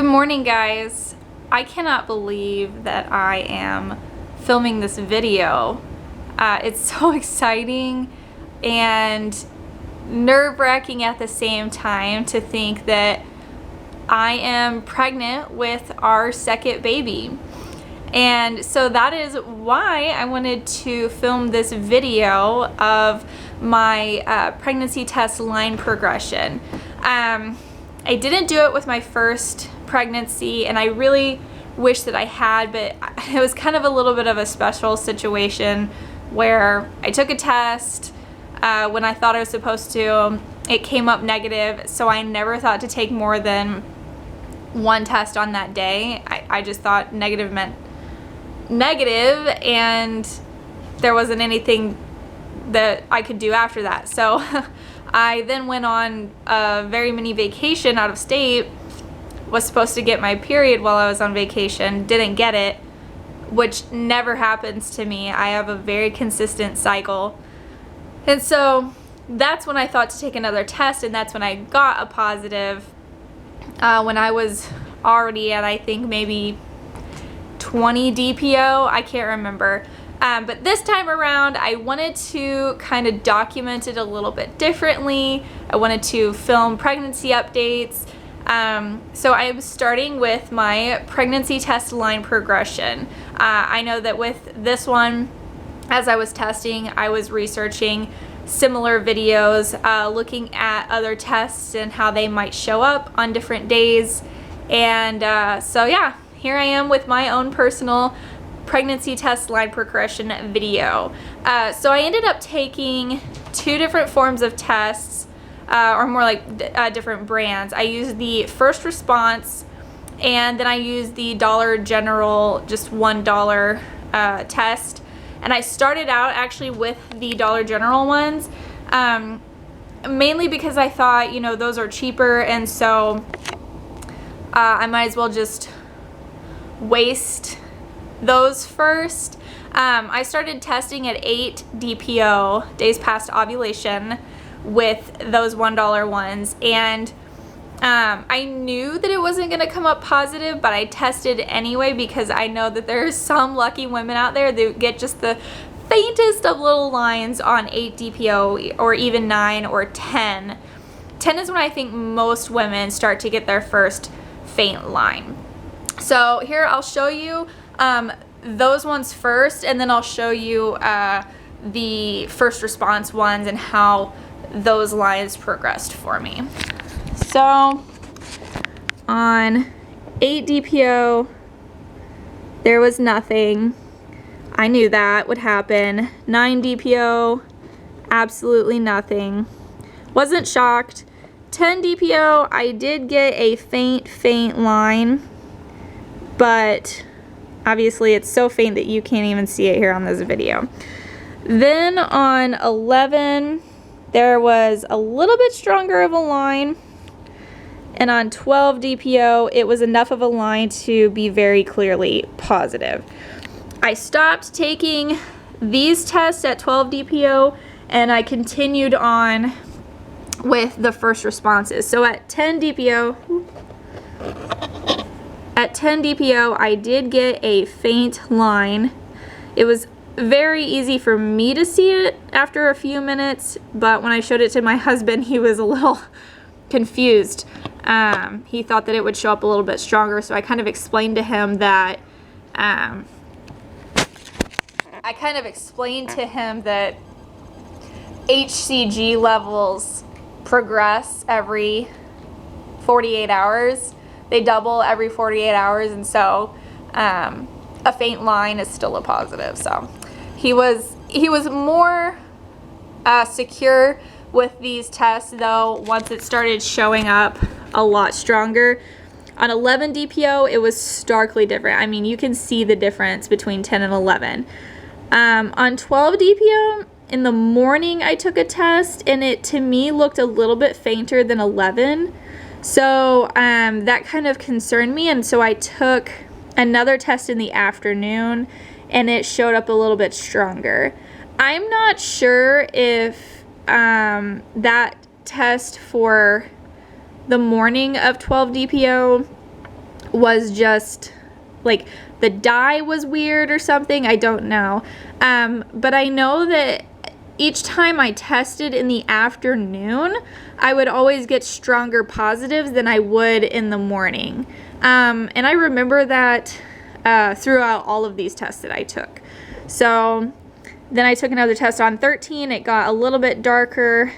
Good morning, guys. I cannot believe that I am filming this video. It's so exciting and nerve-wracking at the same time to think that I am pregnant with our second baby. And so that is why I wanted to film this video of my pregnancy test line progression. I didn't do it with my first pregnancy, and I really wish that I had, but it was kind of a little bit of a special situation where I took a test when I thought I was supposed to. It came up negative, so I never thought to take more than one test on that day. I just thought negative meant negative, and there wasn't anything that I could do after that. So I then went on a very mini vacation out of state, was supposed to get my period while I was on vacation, didn't get it, which never happens to me. I have a very consistent cycle. And so that's when I thought to take another test, and that's when I got a positive when I was already at, I think, maybe 20 DPO. I can't remember. But this time around, I wanted to kind of document it a little bit differently. I wanted to film pregnancy updates. So I am starting with my pregnancy test line progression. I know that with this one, as I was testing, I was researching similar videos, looking at other tests and how they might show up on different days. And so yeah, here I am with my own personal pregnancy test line progression video. So I ended up taking two different forms of tests, or more like different brands. I used the first response, and then I used the Dollar General, just $1 test. And I started out actually with the Dollar General ones, mainly because I thought, you know, those are cheaper, and so I might as well just waste those first. I started testing at 8 DPO, days past ovulation, with those $1 ones, and I knew that it wasn't going to come up positive, but I tested anyway because I know that there's some lucky women out there that get just the faintest of little lines on 8 DPO, or even 9 or 10. 10 is when I think most women start to get their first faint line. So here I'll show you those ones first, and then I'll show you the first response ones and how those lines progressed for me. So on 8 DPO, there was nothing. I knew that would happen. 9 DPO, absolutely nothing. Wasn't shocked. 10 DPO, I did get a faint line, but obviously it's so faint that you can't even see it here on this video. Then on 11, there was a little bit stronger of a line. And on 12 DPO, it was enough of a line to be very clearly positive. I stopped taking these tests at 12 DPO, and I continued on with the first responses. So at 10 DPO, I did get a faint line. It was very easy for me to see it after a few minutes, but when I showed it to my husband, he was a little confused. He thought that it would show up a little bit stronger, so I kind of explained to him that HCG levels progress every 48 hours. They double every 48 hours, and so a faint line is still a positive. So he was more secure with these tests, though, once it started showing up a lot stronger. On 11 DPO, it was starkly different. I mean, you can see the difference between 10 and 11. On 12 DPO, in the morning, I took a test, and it, to me, looked a little bit fainter than 11. So that kind of concerned me, and so I took another test in the afternoon, and it showed up a little bit stronger. I'm not sure if that test for the morning of 12 DPO was just like the dye was weird or something. I don't know. But I know that each time I tested in the afternoon, I would always get stronger positives than I would in the morning. And I remember that throughout all of these tests that I took. So then I took another test on 13. It got a little bit darker.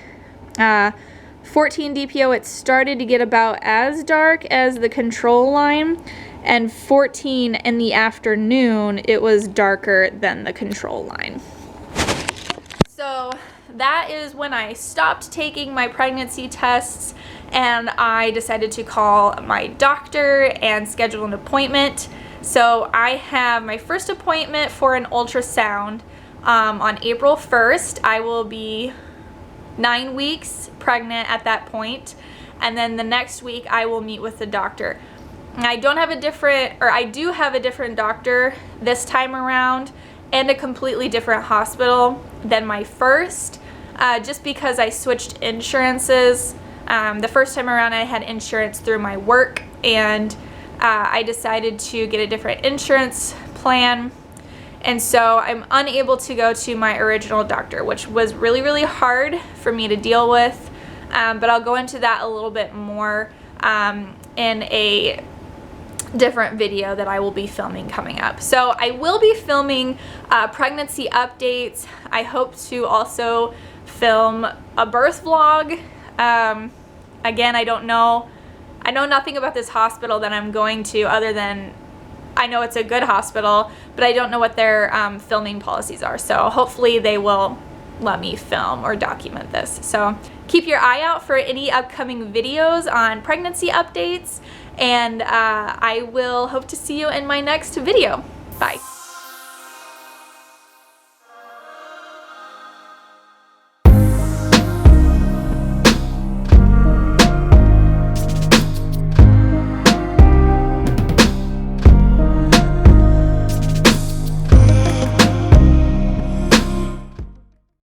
14 DPO, it started to get about as dark as the control line. And 14 in the afternoon, it was darker than the control line. So that is when I stopped taking my pregnancy tests, and I decided to call my doctor and schedule an appointment. So I have my first appointment for an ultrasound on April 1st. I will be 9 weeks pregnant at that point, and then the next week I will meet with the doctor. I do have a different doctor this time around, and a completely different hospital than my first, just because I switched insurances. The first time around I had insurance through my work, and I decided to get a different insurance plan, and so I'm unable to go to my original doctor, which was really, really hard for me to deal with, but I'll go into that a little bit more in a different video that I will be filming coming up. So I will be filming pregnancy updates. I hope to also film a birth vlog. Again, I know nothing about this hospital that I'm going to, other than I know it's a good hospital, but I don't know what their filming policies are. So hopefully they will let me film or document this. So keep your eye out for any upcoming videos on pregnancy updates, and I will hope to see you in my next video. Bye.